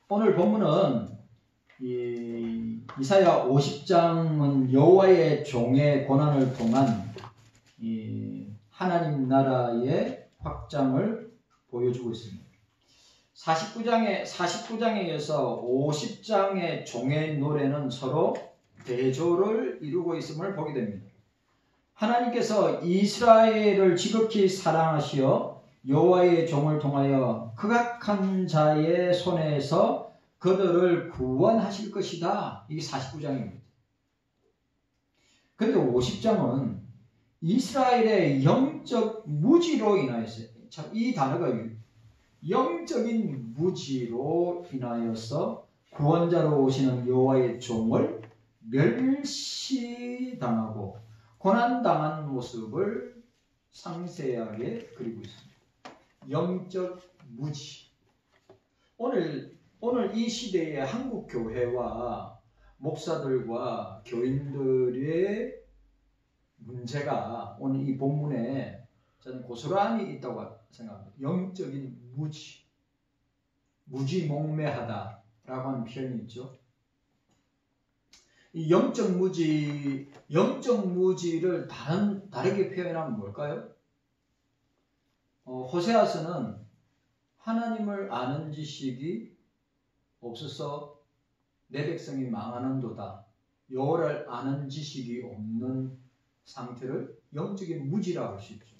오늘 본문은 이사야 50장은 여호와의 종의 고난을 통한 하나님 나라의 확장을 보여주고 있습니다. 49장에 이어서 50장의 종의 노래는 서로 대조를 이루고 있음을 보게 됩니다. 하나님께서 이스라엘을 지극히 사랑하시어 여호와의 종을 통하여 극악한 자의 손에서 그들을 구원하실 것이다. 이게 49장입니다. 그런데 50장은 이스라엘의 영적 무지로 인하여서, 참 이 단어가 영적인 무지로 인하여서 구원자로 오시는 여호와의 종을 멸시당하고 고난당한 모습을 상세하게 그리고 있습니다. 영적 무지. 오늘 이 시대의 한국 교회와 목사들과 교인들의 문제가 오늘 이 본문에 저는 고스란히 있다고 생각합니다. 영적인 무지. 무지몽매하다라고 하는 표현이 있죠. 이 영적 무지를 다르게 표현하면 뭘까요? 호세아서는 하나님을 아는 지식이 없어서 내 백성이 망하는도다. 여호와를 아는 지식이 없는 상태를 영적인 무지라고 할 수 있죠.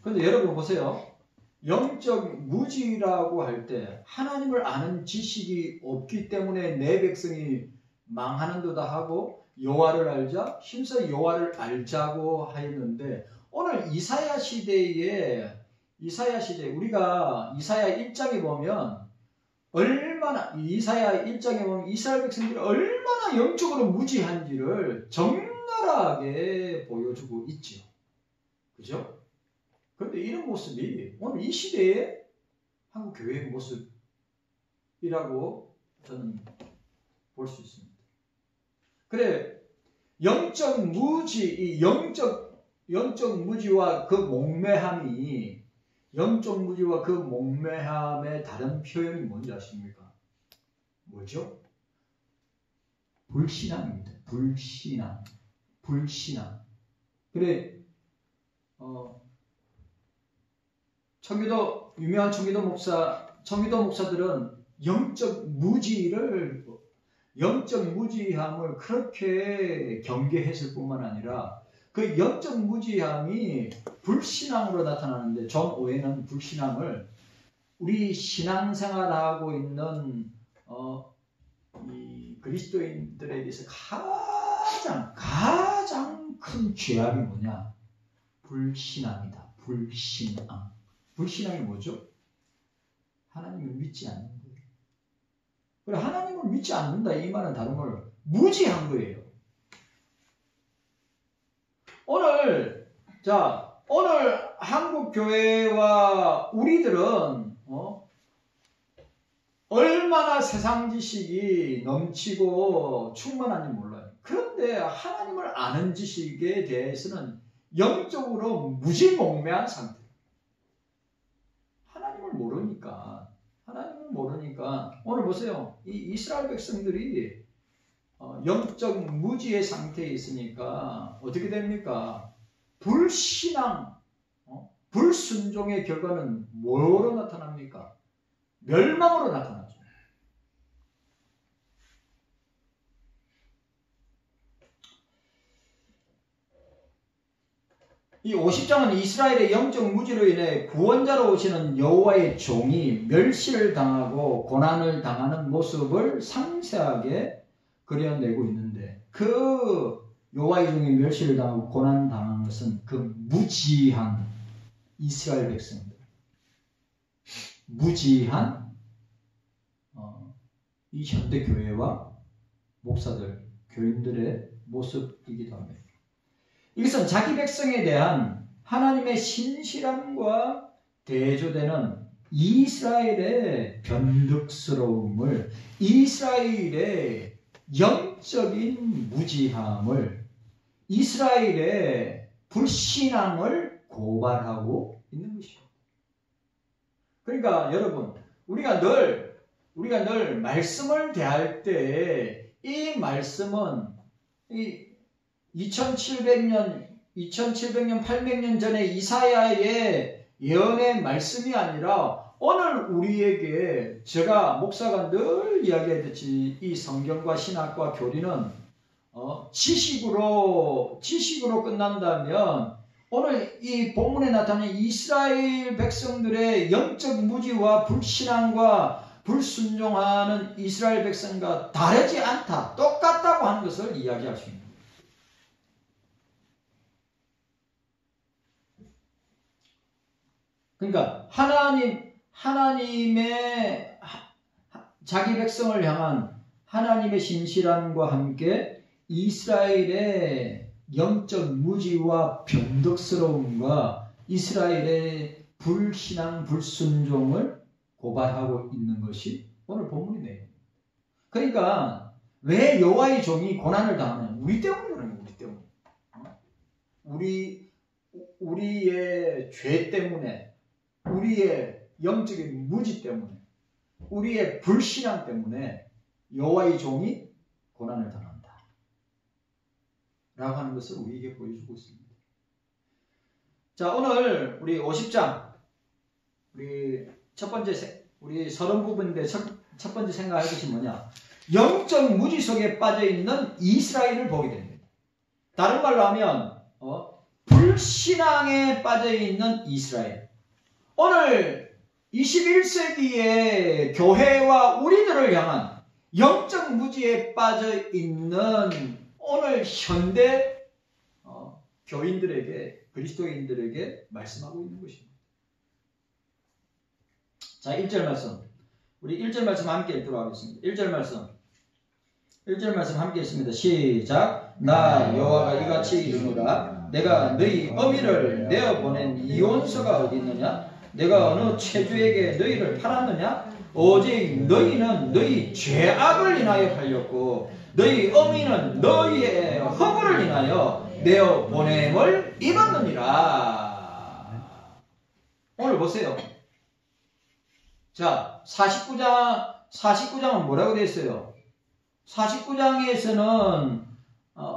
그런데 여러분 보세요. 영적 무지라고 할 때 하나님을 아는 지식이 없기 때문에 내 백성이 망하는도다 하고 여호와를 알자, 힘써 여호와를 알자고 하였는데 오늘 이사야 시대에 우리가 이사야 1장에 보면 이사야 1장에 보면 이스라엘 백성들이 얼마나 영적으로 무지한지를 적나라하게 보여주고 있죠. 그죠? 그런데 이런 모습이 오늘 이 시대의 한국 교회의 모습이라고 저는 볼 수 있습니다. 그래, 영적 무지와 그 몽매함의 다른 표현이 뭔지 아십니까? 뭐죠? 불신앙입니다. 불신앙. 그래, 유명한 청기도 목사들은 영적 무지함을 그렇게 경계했을 뿐만 아니라 그 영적 무지함이 불신앙으로 나타나는데 존 오웬은 불신앙을 우리 신앙생활하고 있는 이 그리스도인들에 대해서 가장 큰 죄악이 뭐냐? 불신앙이다. 불신앙이 뭐죠? 하나님을 믿지 않는 거예요. 그래, 하나님을 믿지 않는다 이 말은 다른 말로 무지한 거예요. 오늘 한국 교회와 우리들은 얼마나 세상 지식이 넘치고 충만한지 몰라요. 그런데 하나님을 아는 지식에 대해서는 영적으로 무지몽매한 상태. 하나님을 모르니까 오늘 보세요. 이 이스라엘 백성들이 영적 무지의 상태에 있으니까 어떻게 됩니까? 불신앙, 불순종의 결과는 뭐로 나타납니까? 멸망으로 나타나죠. 이 50장은 이스라엘의 영적 무지로 인해 구원자로 오시는 여호와의 종이 멸시를 당하고 고난을 당하는 모습을 상세하게 그려내고 있는데 그 여호와의 종이 멸시를 당하고 고난 당한 것은 그 무지한 이스라엘 백성들, 무지한 이 현대 교회와 목사들, 교인들의 모습이기도 합니다. 이것은 자기 백성에 대한 하나님의 신실함과 대조되는 이스라엘의 변덕스러움을, 이스라엘의 영적인 무지함을, 이스라엘의 불신앙을 고발하고 있는 것입니다. 그러니까 여러분, 우리가 늘 말씀을 대할 때 이 말씀은 이 2700년, 800년 전에 이사야의 예언의 말씀이 아니라 오늘 우리에게 제가 목사가 늘 이야기했듯이 이 성경과 신학과 교리는 지식으로 끝난다면 오늘 이 본문에 나타난 이스라엘 백성들의 영적 무지와 불신앙과 불순종하는 이스라엘 백성과 다르지 않다, 똑같다고 하는 것을 이야기할 수 있습니다. 그러니까 하나님의 자기 백성을 향한 하나님의 신실함과 함께 이스라엘의 영적 무지와 변덕스러움과 이스라엘의 불신앙, 불순종을 고발하고 있는 것이 오늘 본문이네요. 그러니까 왜 여호와의 종이 고난을 당하느냐? 우리 때문에 그런 거예요. 우리 때문에. 우리의 죄 때문에, 우리의 영적인 무지 때문에, 우리의 불신앙 때문에 여호와의 종이 고난을 당한다 라고 하는 것을 우리에게 보여주고 있습니다. 자, 오늘 우리 50장 우리 서론 부분인데 첫 번째 생각할 것이 뭐냐? 영적 무지 속에 빠져있는 이스라엘을 보게 됩니다. 다른 말로 하면 불신앙에 빠져있는 이스라엘. 오늘 21세기의 교회와 우리들을 향한 영적 무지에 빠져있는 오늘 현대 교인들에게, 그리스도인들에게 말씀하고 있는 것입니다. 자, 1절 말씀. 우리 1절 말씀 함께 읽도록 하겠습니다. 1절 말씀 함께 읽습니다. 시작. 나 여호와가 이같이 이르노라. 내가 너희 어미를 내어보낸 이혼서가 어디 있느냐? 내가 어느 체주에게 너희를 팔았느냐? 오직 너희는 너희 죄악을 인하여 팔렸고 너희 어미는 너희의 허물을 인하여 내어보냄을 입었느니라. 오늘 보세요. 자, 49장은 뭐라고 되어 있어요? 49장에서는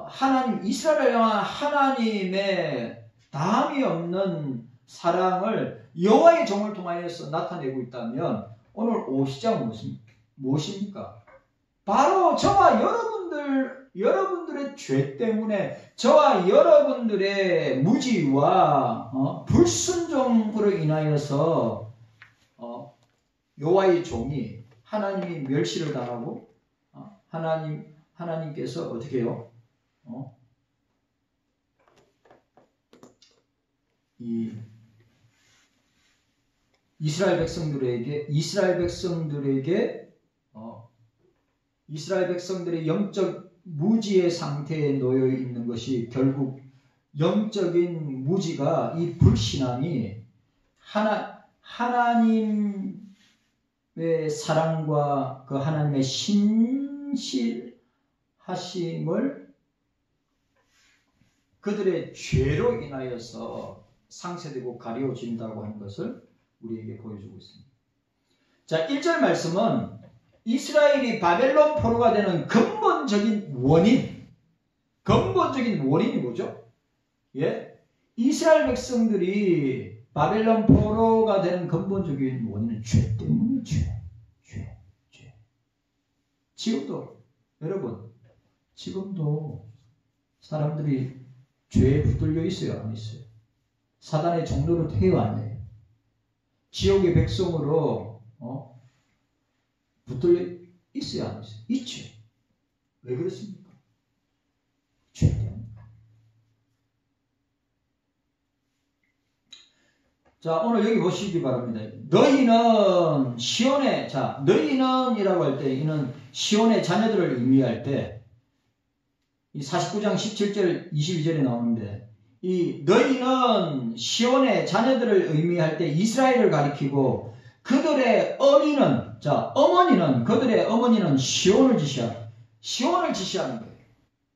하나님, 이스라엘을 향한 하나님의 다함이 없는 사랑을 여호와의 종을 통하여서 나타내고 있다면 오늘 50장은 무엇입니까? 바로 저와 여러분들의 죄 때문에, 저와 여러분들의 무지와 불순종으로 인하여서 여호와의 종이 하나님이 멸시를 당하고 하나님께서 어떻게 해요? 이 이스라엘 백성들의 영적 무지의 상태에 놓여 있는 것이 결국 영적인 무지가, 이 불신앙이 하나님의 사랑과 그 하나님의 신실하심을 그들의 죄로 인하여서 상쇄되고 가려진다고 하는 것을 우리에게 보여주고 있습니다. 자, 1절 말씀은 이스라엘이 바벨론 포로가 되는 근본적인 원인이 뭐죠? 예? 이스라엘 백성들이 바벨론 포로가 되는 근본적인 원인은 죄 때문이에요. 죄. 지금도 사람들이 죄에 붙들려 있어요, 안 있어요? 사단의 종로로 태워 안 해요? 지옥의 백성으로 붙들려 있어요, 안 있어요? 있죠. 왜 그렇습니까? 죄 때문에. 자, 오늘 여기 보시기 바랍니다. 너희는 너희는이라고 할 때, 이는 시온의 자녀들을 의미할 때, 이 49장 17절 22절에 나오는데, 이 너희는 시온의 자녀들을 의미할 때 이스라엘을 가리키고, 그들의 그들의 어머니는 시온을 지시하는 거예요.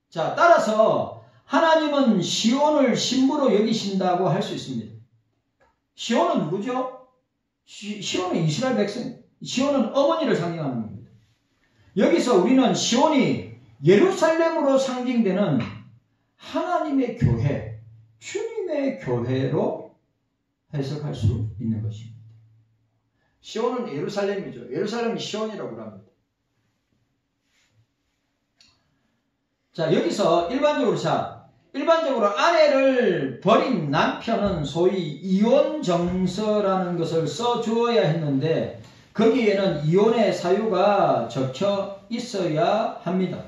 자, 따라서 하나님은 시온을 신부로 여기신다고 할 수 있습니다. 시온은 누구죠? 시온은 이스라엘 백성, 시온은 어머니를 상징하는 겁니다. 여기서 우리는 시온이 예루살렘으로 상징되는 하나님의 교회, 주님의 교회로 해석할 수 있는 것입니다. 시온은 예루살렘이죠. 예루살렘이 시온이라고 합니다. 자, 여기서 일반적으로 아내를 버린 남편은 소위 이혼 정서라는 것을 써주어야 했는데 거기에는 이혼의 사유가 적혀 있어야 합니다.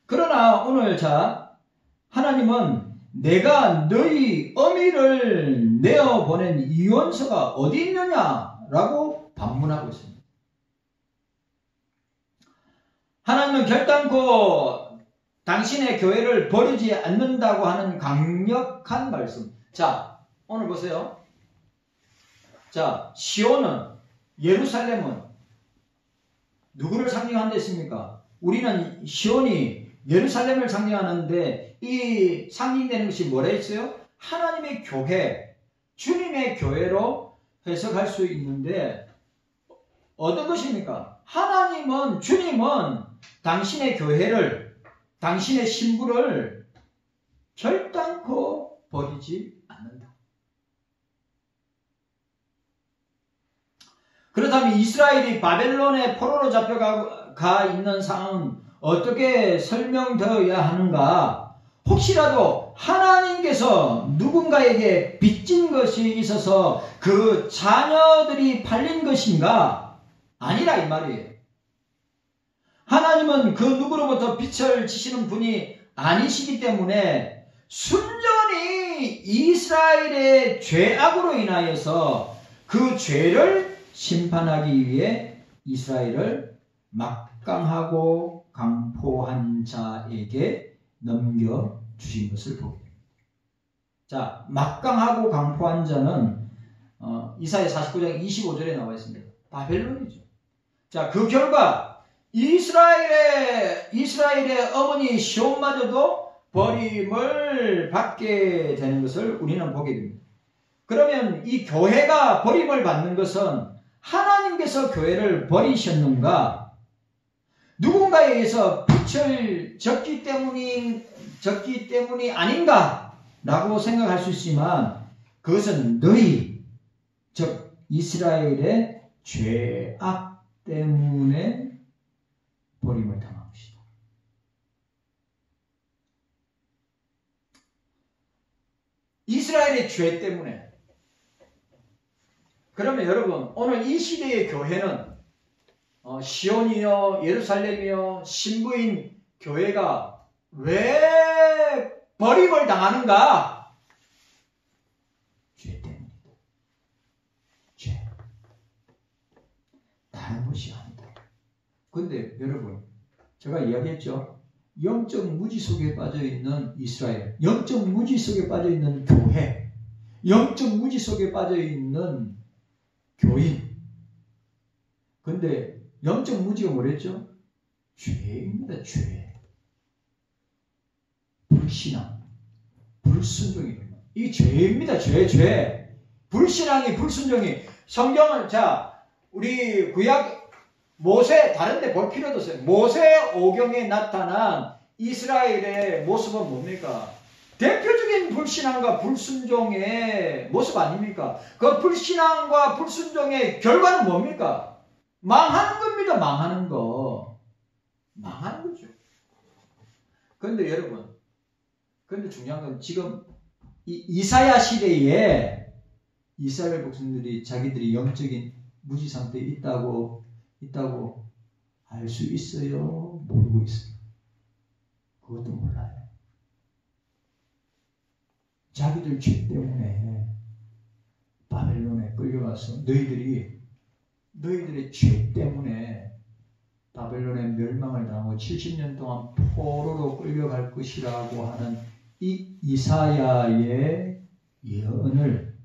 그러나 오늘 하나님은 내가 너희 어미를 내어보낸 이혼서가 어디 있느냐라고 반문하고 있습니다. 하나님은 결단코 당신의 교회를 버리지 않는다고 하는 강력한 말씀. 자, 오늘 보세요. 자, 시온은, 예루살렘은 누구를 상징하는 데 있습니까? 우리는 시온이 예루살렘을 상징하는데 이 상징되는 것이 뭐라 했어요? 하나님의 교회, 주님의 교회로 해석할 수 있는데 어떤 것입니까? 하나님은, 주님은 당신의 교회를, 당신의 신부를 결단코 버리지 않는다. 그렇다면 이스라엘이 바벨론의 포로로 잡혀가 있는 상황은 어떻게 설명되어야 하는가? 혹시라도 하나님께서 누군가에게 빚진 것이 있어서 그 자녀들이 팔린 것인가? 아니라 이 말이에요. 하나님은 그 누구로부터 빚을 지시는 분이 아니시기 때문에 순전히 이스라엘의 죄악으로 인하여서 그 죄를 심판하기 위해 이스라엘을 막강하고 강포한 자에게 넘겨주신 것을 보게 됩니다. 자, 막강하고 강포한 자는 이사야 49장 25절에 나와 있습니다. 바벨론이죠. 자, 그 결과 이스라엘의 어머니 시온마저도 버림을 받게 되는 것을 우리는 보게 됩니다. 그러면 이 교회가 버림을 받는 것은 하나님께서 교회를 버리셨는가? 누군가에 의해서 빚을 졌기 때문이 아닌가? 라고 생각할 수 있지만 그것은 너희, 즉 이스라엘의 죄악 때문에 버림을 당한 것이다. 이스라엘의 죄 때문에. 그러면 여러분, 오늘 이 시대의 교회는 시온이요, 예루살렘이요, 신부인 교회가 왜 버림을 당하는가? 죄 때문이다. 죄. 다른 것이 아니다. 근데 여러분, 제가 이야기했죠. 영적 무지 속에 빠져있는 이스라엘, 영적 무지 속에 빠져있는 교회, 영적 무지 속에 빠져있는 교인. 근데 영적 무지가 뭐랬죠? 죄입니다. 죄. 불신앙, 불순종입니다. 이 죄입니다. 죄. 불신앙이, 불순종이. 성경은, 우리 구약 모세, 다른데 볼 필요도 없어요. 모세 오경에 나타난 이스라엘의 모습은 뭡니까? 대표적인 불신앙과 불순종의 모습 아닙니까? 그 불신앙과 불순종의 결과는 뭡니까? 망하는 겁니다. 망하는 거. 망하는 거죠. 그런데 여러분, 그런데 중요한 건 지금 이 이사야 시대에 이스라엘 백성들이 자기들이 영적인 무지 상태에 있다고 알 수 있어요? 모르고 있어요? 그것도 몰라요. 자기들 죄 때문에 바벨론에 끌려가서 너희들의 죄 때문에 바벨론에 멸망을 당하고 70년 동안 포로로 끌려갈 것이라고 하는 이 이사야의 예언을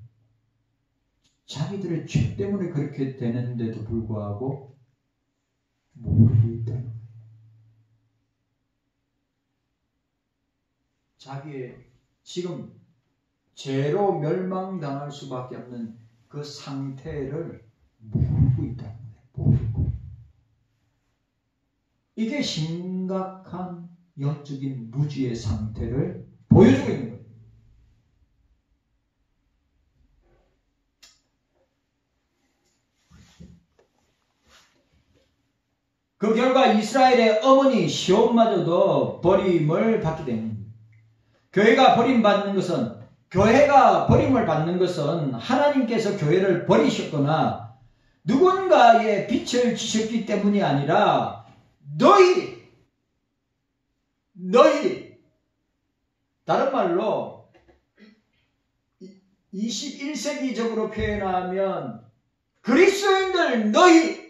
자기들의 죄 때문에 그렇게 되는데도 불구하고 모르고 있다는 거예요. 자기의 지금 죄로 멸망당할 수밖에 없는 그 상태를 모르고 있다는 거예요. 모르고. 이게 심각한 영적인 무지의 상태를 보여주고 있는 거예요. 그 결과 이스라엘의 어머니 시온마저도 버림을 받게 됩니다. 교회가 버림을 받는 것은 하나님께서 교회를 버리셨거나 누군가의 빛을 주셨기 때문이 아니라 너희 다른 말로 21세기적으로 표현하면 그리스도인들 너희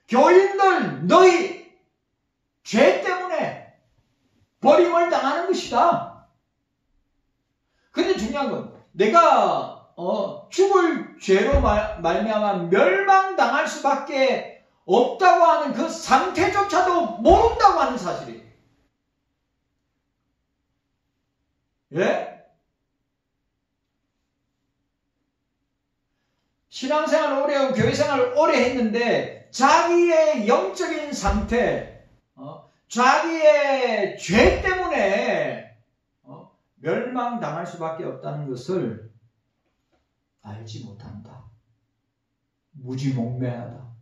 교인들 너희 죄 때문에 버림을 당하는 것이다. 근데 중요한 건 내가 죽을 죄로 말미암아 멸망당할 수밖에 없다고 하는 그 상태조차도 모른다고 하는 사실이에요. 예? 신앙생활 오래 하고 교회생활 오래 했는데 자기의 영적인 상태, 자기의 죄 때문에 멸망당할 수밖에 없다는 것을 알지 못한다. 무지몽매하다.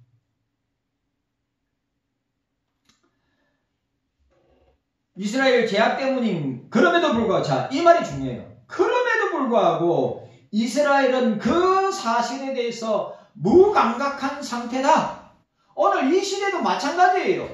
이스라엘 제약 때문인 그럼에도 불구하고 이 말이 중요해요. 그럼에도 불구하고 이스라엘은 그 사실에 대해서 무감각한 상태다. 오늘 이 시대도 마찬가지예요.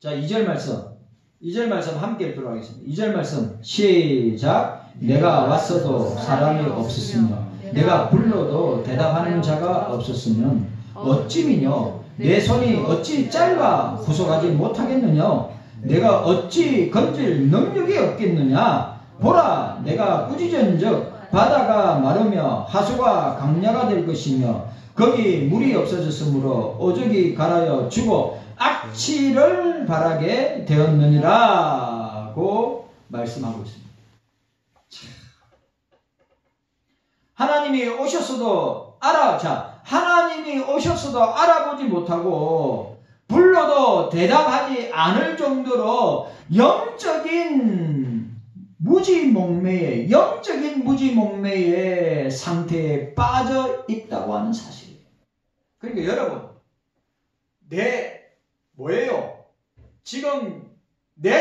자, 2절 말씀 함께 읽도록 하겠습니다. 2절 말씀 시작. 내가 왔어도 사람이 없었으며 내가 불러도 대답하는 자가 없었으면 어찌미뇨 내 손이 어찌 짧아 구속하지 못하겠느냐 내가 어찌 건질 능력이 없겠느냐 보라 내가 꾸짖은즉 바다가 마르며 하수가 강야가 될 것이며 거기 물이 없어졌으므로 오죽이 갈아여 주고 악취를 바라게 되었느니라고 말씀하고 있습니다. 하나님이 오셨어도 하나님이 오셨어도 알아보지 못하고 불러도 대답하지 않을 정도로 영적인 무지몽매의 상태에 빠져 있다고 하는 사실이에요. 그러니까 여러분, 지금 내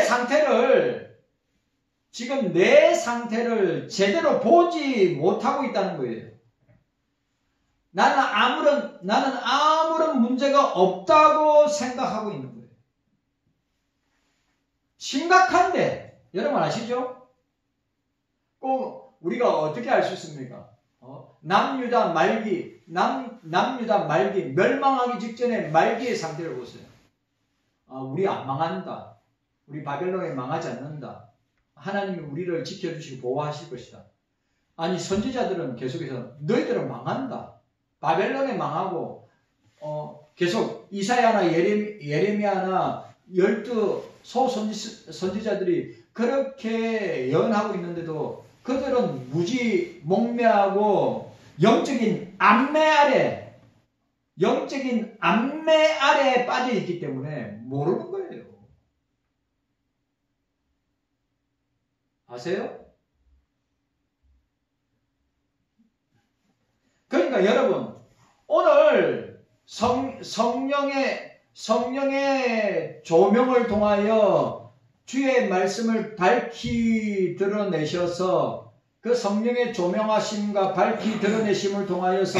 상태를 제대로 보지 못하고 있다는 거예요. 나는 아무런 문제가 없다고 생각하고 있는 거예요. 심각한데, 여러분 아시죠? 꼭 우리가 어떻게 알 수 있습니까? 남유다 말기, 멸망하기 직전에 말기의 상태를 보세요. 우리 안 망한다. 우리 바벨론에 망하지 않는다. 하나님이 우리를 지켜주시고 보호하실 것이다. 아니, 선지자들은 계속해서 너희들은 망한다. 바벨론에 망하고 계속 이사야나 예레미야나 12 소선지자들이 그렇게 예언하고 있는데도 그들은 무지몽매하고 영적인 안매 아래에 빠져 있기 때문에 모르는 거예요. 아세요? 그러니까 여러분, 오늘 성령의 조명을 통하여 주의 말씀을 밝히 드러내셔서 그 성령의 조명하심과 밝히 드러내심을 통하여서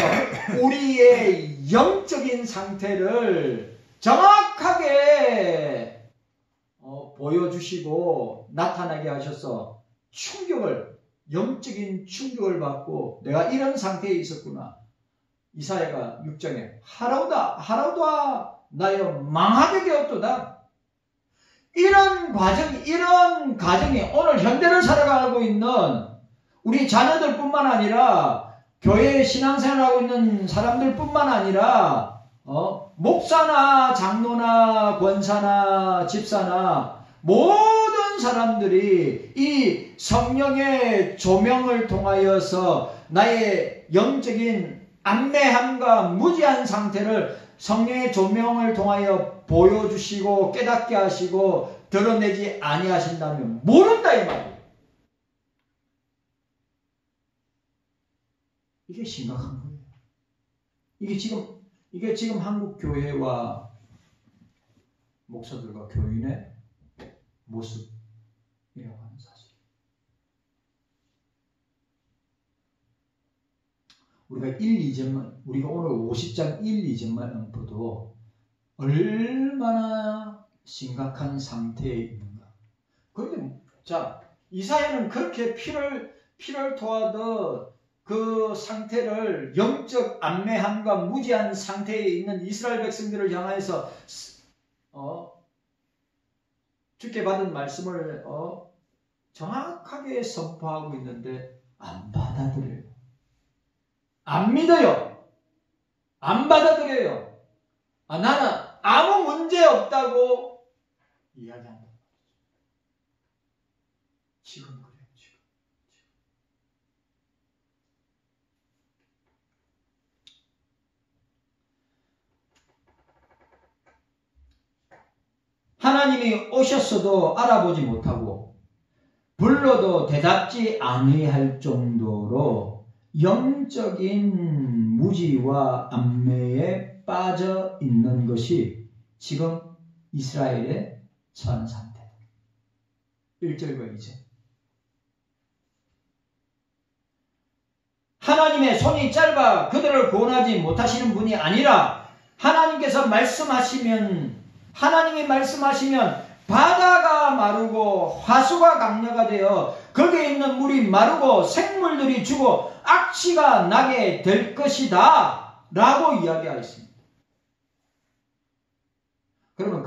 우리의 영적인 상태를 정확하게 보여주시고 나타나게 하셔서 영적인 충격을 받고 내가 이런 상태에 있었구나. 이사야가 6장에 하라우다 나여 망하게 되었도다. 이런 과정이 오늘 현대를 살아가고 있는 우리 자녀들뿐만 아니라 교회에 신앙생활하고 있는 사람들뿐만 아니라 목사나 장로나 권사나 집사나 모든 사람들이 이 성령의 조명을 통하여서 나의 영적인 안매함과 무지한 상태를 성령의 조명을 통하여 보여주시고 깨닫게 하시고 드러내지 아니하신다면 모른다 이 말이에요. 이게 심각한 거예요. 이게 지금 한국 교회와 목사들과 교인의 모습이라고 하는 사실. 우리가 오늘 50장 1, 2절만 보도 얼마나 심각한 상태에 있는가. 그런데 자, 이사야는 그렇게 피를 토하듯 그 상태를 영적 안매함과 무지한 상태에 있는 이스라엘 백성들을 향해서 주께 받은 말씀을 정확하게 선포하고 있는데 안 받아들여요. 안 믿어요. 안 받아들여요. 나는 아무 문제 없다고 이야기한다. 지금 그래요. 지금. 하나님이 오셨어도 알아보지 못하고 불러도 대답지 아니할 정도로 영적인 무지와 안매에 빠져 있는 것이 지금 이스라엘의 처한 상태. 1절과 2절. 하나님의 손이 짧아 그들을 구원하지 못하시는 분이 아니라 하나님이 말씀하시면 바다가 마르고 화수가 강렬가 되어 거기에 있는 물이 마르고 생물들이 죽어 악취가 나게 될 것이다 라고 이야기하였습니다. 그러면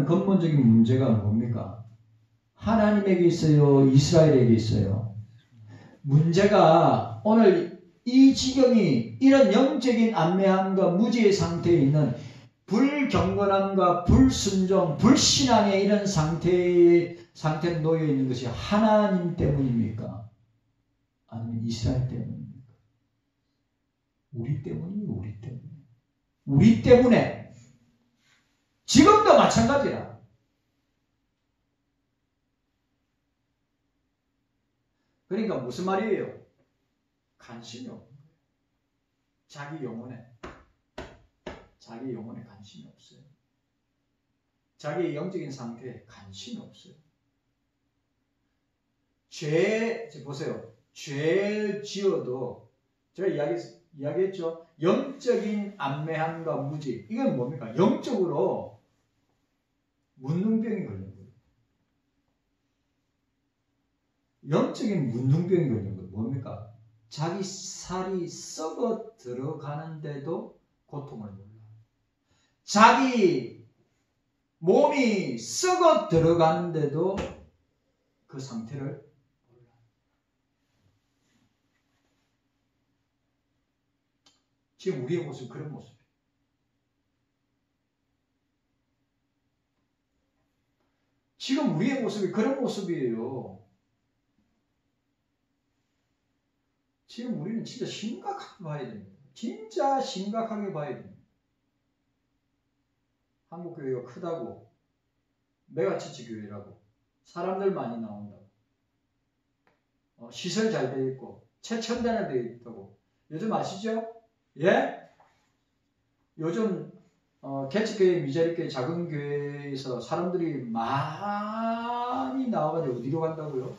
근본적인 문제가 뭡니까? 하나님에게 있어요? 이스라엘에게 있어요? 문제가 오늘 이 지경이 이런 영적인 안매함과 무지의 상태에 있는 불경건함과 불순종, 불신앙의 이런 상태에 놓여 있는 것이 하나님 때문입니까? 아니면 이스라엘 때문입니까? 우리 때문이에요. 우리 때문에. 지금도 마찬가지라. 그러니까 무슨 말이에요? 관심이 없는 거예요. 자기 영혼에 관심이 없어요. 자기의 영적인 상태에 관심이 없어요. 보세요. 죄 지어도 제가 이야기했죠. 영적인 안매함과 무지. 이건 뭡니까? 영적으로 문둥병이 걸린 거예요. 영적인 문둥병이 걸린 거예요. 뭡니까? 자기 살이 썩어 들어가는데도 고통을 몰라. 자기 몸이 썩어 들어가는데도 그 상태를 몰라. 지금 우리의 모습은 그런 모습이에요. 지금 우리의 모습이 그런 모습이에요. 지금 우리는 진짜 심각하게 봐야 됩니다. 진짜 심각하게 봐야 됩니다. 한국교회가 크다고, 메가처치 교회라고, 사람들 많이 나온다고, 시설 잘 되어 있고, 최첨단화 되어 있다고. 요즘 아시죠? 예? 요즘 개척교회, 미자립교회, 작은 교회에서 사람들이 많이 나와가지고 어디로 간다고요?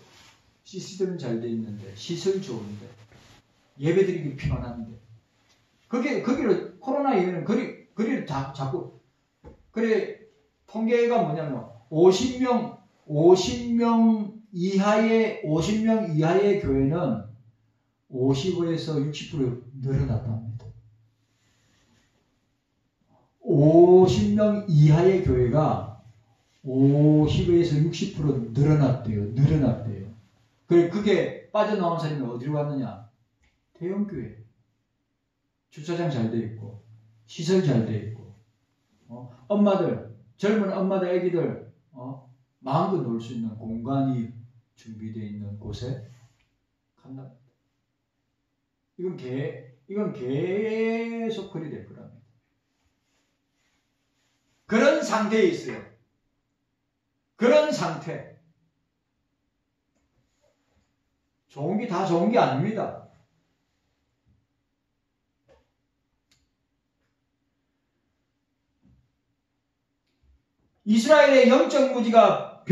시스템 잘 되어 있는데, 시설 좋은데, 예배드리기 편한데, 거기를 코로나 이후에는 거리를 자꾸 그래, 통계가 뭐냐면 50명 이하의 교회는 55에서 60% 늘어났답니다. 50명 이하의 교회가 50에서 60% 늘어났대요. 그게 빠져나온 사람이 어디로 갔느냐? 대형교회. 주차장 잘 돼 있고, 시설 잘 돼 있고, 젊은 엄마들, 애기들, 마음껏 놀 수 있는 공간이 준비되어 있는 곳에 간답니다. 이건 계속 그리 될 거랍니다. 그런 상태에 있어요. 그런 상태. 좋은 게 다 좋은 게 아닙니다. 이스라엘의 영적 무지가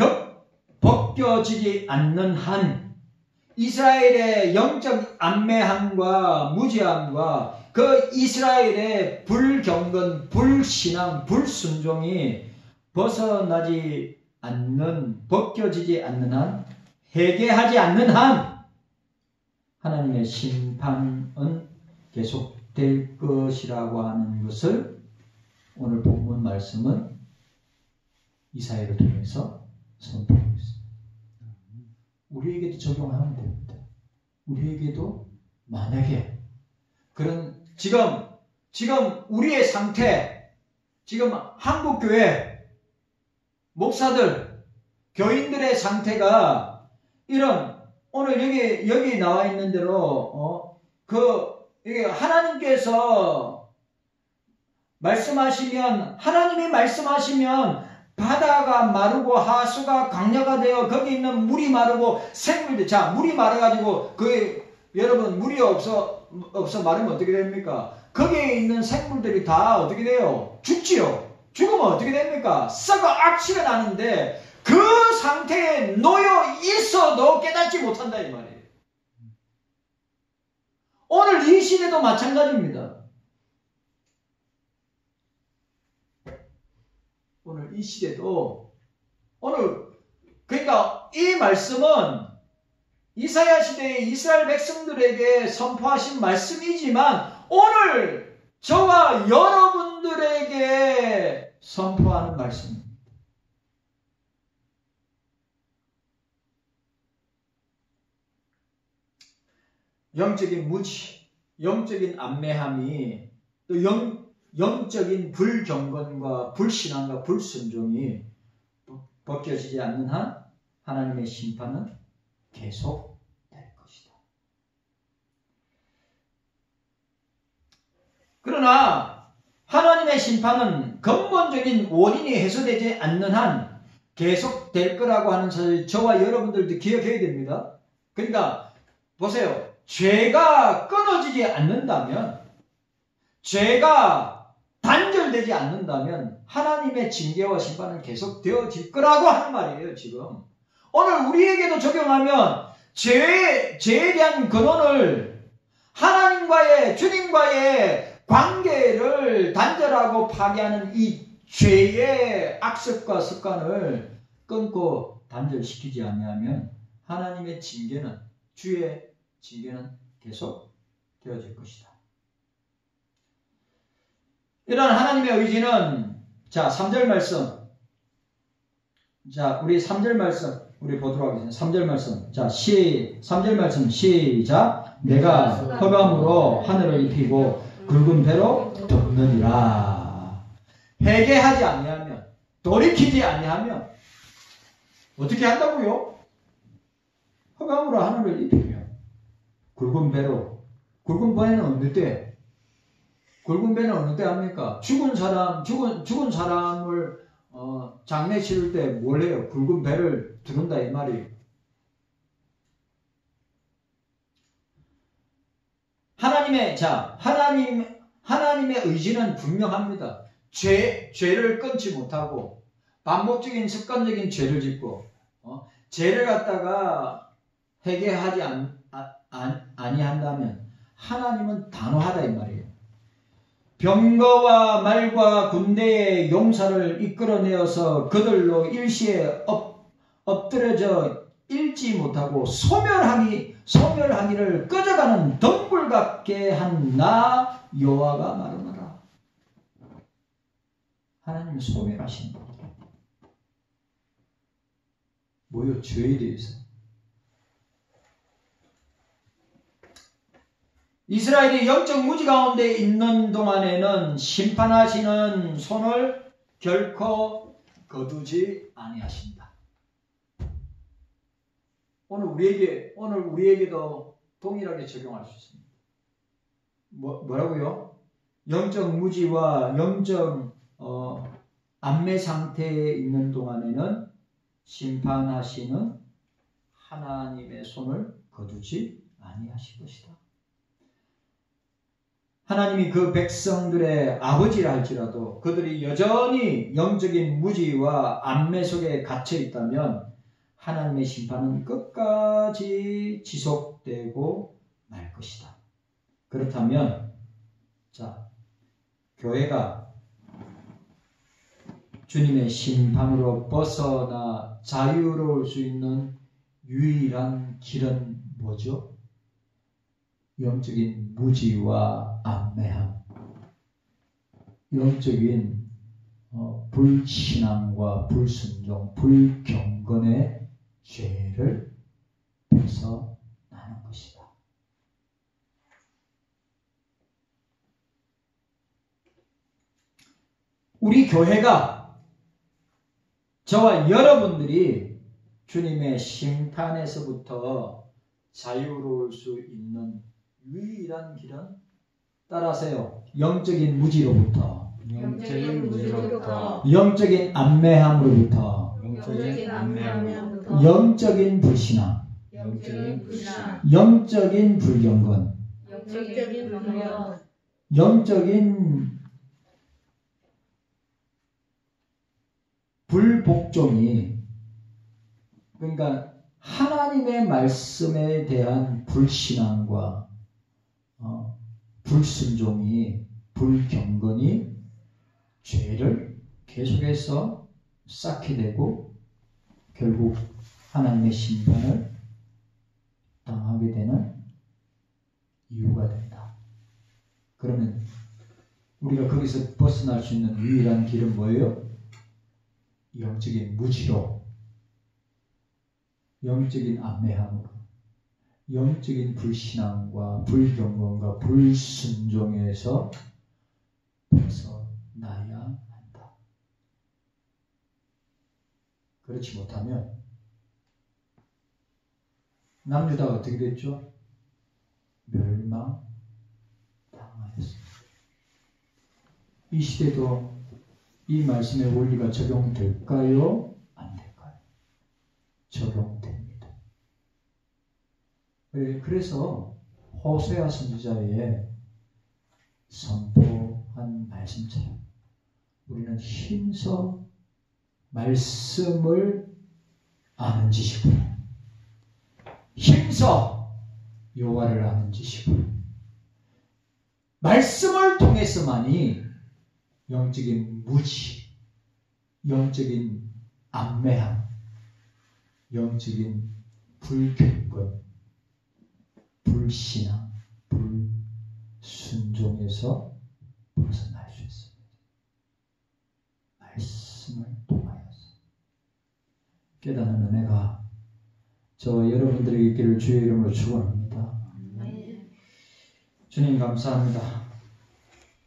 벗겨지지 않는 한, 이스라엘의 영적 안매함과 무지함과 그 이스라엘의 불경건, 불신앙, 불순종이 벗어나지 않는, 벗겨지지 않는 한, 회개하지 않는 한, 하나님의 심판은 계속될 것이라고 하는 것을 오늘 본문 말씀은 이사야를 통해서 선포하고 있습니다. 우리에게도 적용하면 됩니다. 우리에게도 만약에 그런 지금 우리의 상태, 지금 한국교회 목사들, 교인들의 상태가 이런 오늘 여기 나와 있는 대로 이게 하나님께서 말씀하시면, 하나님이 말씀하시면 바다가 마르고 하수가 강야가 되어 거기 있는 물이 마르고 생물들, 자, 물이 마르가지고 여러분 물이 없어 마르면 어떻게 됩니까? 거기에 있는 생물들이 다 어떻게 돼요? 죽지요. 죽으면 어떻게 됩니까? 썩어 악취가 나는데 그 상태에 놓여 있어도 깨닫지 못한다 이 말이에요. 오늘 이 시대도 마찬가지입니다. 오늘 이 시대도 그러니까 이 말씀은 이사야 시대의 이스라엘 백성들에게 선포하신 말씀이지만 오늘 저와 여러분들에게 선포하는 말씀입니다. 영적인 무지, 영적인 안매함이 또 영적인 불경건과 불신앙과 불순종이 벗겨지지 않는 한 하나님의 심판은 계속될 것이다. 그러나 하나님의 심판은 근본적인 원인이 해소되지 않는 한 계속될 거라고 하는 사실 저와 여러분들도 기억해야 됩니다. 그러니까 보세요. 죄가 끊어지지 않는다면, 죄가 단절되지 않는다면 하나님의 징계와 심판은 계속 되어질 거라고 하는 말이에요. 지금 오늘 우리에게도 적용하면 죄에 대한 근원을 하나님과의, 주님과의 관계를 단절하고 파괴하는 이 죄의 악습과 습관을 끊고 단절시키지 아니하면 하나님의 징계는, 주의 징계는 계속 되어질 것이다. 이런 하나님의 의지는, 자, 3절 말씀. 자, 우리 3절 말씀, 우리 보도록 하겠습니다. 3절 말씀. 자, 3절 말씀 시작. 내가 흑암으로 하늘을 입히고 굵은 배로 덮느니라. 회개하지 아니하면, 돌이키지 아니하면 어떻게 한다고요? 흑암으로 하늘을 입히면 굵은 배로. 굵은 배는 어느 때? 굵은 배는 어느 때 합니까? 죽은 사람을 장례 치를 때 뭘 해요? 굵은 배를 두른다 이 말이에요. 하나님의 의지는 분명합니다. 죄를 끊지 못하고 반복적인 습관적인 죄를 짓고 죄를 갖다가 회개하지 아니한다면 하나님은 단호하다 이 말이에요. 병거와 말과 군대의 용사를 이끌어내어서 그들로 일시에 엎드려져 읽지 못하고 소멸하기를 꺼져가는 덩굴 같게 한 나 여호와가 말하노라. 하나님은 소멸하신다. 뭐요? 죄에 대해서. 이스라엘이 영적 무지 가운데 있는 동안에는 심판하시는 손을 결코 거두지 아니하신다. 오늘 우리에게도 동일하게 적용할 수 있습니다. 뭐라고요? 영적 무지와 영적 안매 상태에 있는 동안에는 심판하시는 하나님의 손을 거두지 아니하실 것이다. 하나님이 그 백성들의 아버지라 할지라도 그들이 여전히 영적인 무지와 안매 속에 갇혀 있다면 하나님의 심판은 끝까지 지속되고 말 것이다. 그렇다면 자, 교회가 주님의 심판으로 벗어나 자유로울 수 있는 유일한 길은 뭐죠? 영적인 무지와 안매함, 영적인 불신앙과 불순종, 불경건의 죄를 벗어나는 것이다. 우리 교회가 저와 여러분들이 주님의 심판에서부터 자유로울 수 있는 유일한 길은 따라하세요. 영적인 무지로부터, 영적인 안매함으로부터, 영적인 불신앙, 영적인 불경건, 영적인 불복종이, 그러니까 하나님의 말씀에 대한 불신앙과 불순종이, 불경건이 죄를 계속해서 쌓게 되고 결국 하나님의 심판을 당하게 되는 이유가 된다. 그러면 우리가 거기서 벗어날 수 있는 유일한 길은 뭐예요? 영적인 무지로, 영적인 안매함으로, 영적인 불신앙과 불경건과 불순종에서 벗어나야 한다. 그렇지 못하면 남유다가 어떻게 됐죠? 멸망당하였습니다. 이 시대도 이 말씀의 원리가 적용될까요? 안 될까요? 적용됩니다. 그래서 호세아 선지자의 선포한 말씀처럼 우리는 힘써 말씀을 아는 지식으로, 힘써 여호와를 아는 지식으로, 말씀을 통해서만이 영적인 무지, 영적인 안매함, 영적인 불경건, 불신앙, 불순종에서 벗어날 수 있습니다. 말씀을 통하여서 깨닫는 은혜가 저와 여러분들에게 있기를 주의 이름으로 축원합니다. 주님 감사합니다.